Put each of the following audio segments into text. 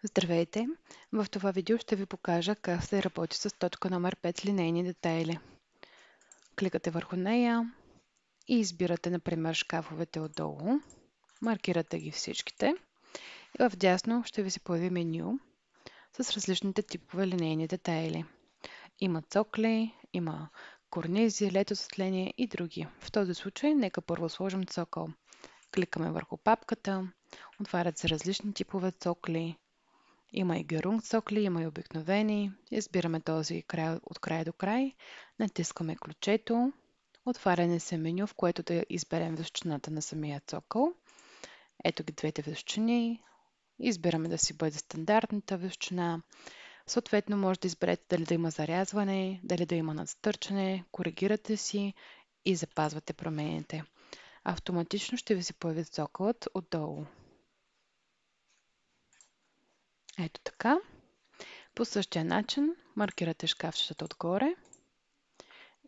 Здравейте! В това видео ще ви покажа как се работи с точка номер 5 линейни детайли. Кликате върху нея и избирате, например, шкафовете отдолу. Маркирате ги всичките. И в дясно ще ви се появи меню с различните типове линейни детайли. Има цокли, има корнизи, LED осветление и други. В този случай нека първо сложим цокъл. Кликаме върху папката, отварят се различни типове цокли. Има и герунг цокли, има и обикновени. Избираме този от край до край. Натискаме ключето. Отваряне се меню, в което да изберем височината на самия цокъл. Ето ги двете височини. Избираме да си бъде стандартната височина. Съответно може да изберете дали да има зарязване, дали да има надстърчане. Коригирате си и запазвате промените. Автоматично ще ви се появи цокълът отдолу. Ето така. По същия начин маркирате шкафчетата отгоре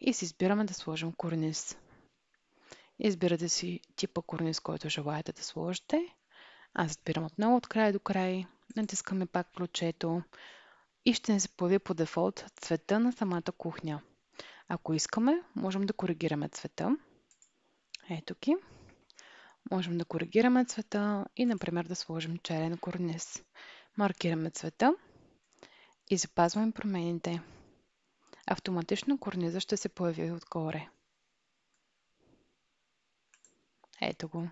и си избираме да сложим корниз. Избирате си типа корниз, който желаете да сложите. Аз избирам отново от край до край. Натискаме пак ключето и ще ни се появи по дефолт цвета на самата кухня. Ако искаме, можем да коригираме цвета. Ето ги. Можем да коригираме цвета и, например, да сложим черен корниз. Маркираме цвета и запазваме промените. Автоматично корниза ще се появи отгоре. Ето го.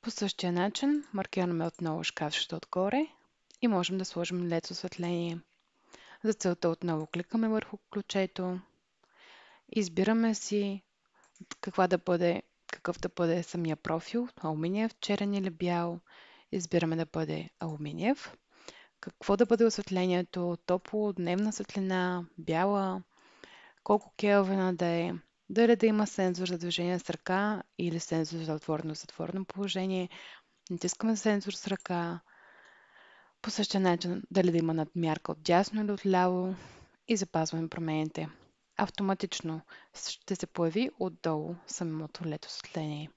По същия начин маркираме отново шкафчето отгоре и можем да сложим LED осветление. За целта отново кликаме върху ключето, избираме си какъв да бъде самия профил, алуминиев, черен или бял. Избираме да бъде алуминиев. Какво да бъде осветлението, топло, дневна светлина, бяла, колко келвина да е, дали да има сензор за движение с ръка или сензор за отворено-затворено положение. Натискаме сензор с ръка. По същия начин дали да има надмярка от дясно или от ляво и запазваме промените. Автоматично ще се появи отдолу самото LED осветление.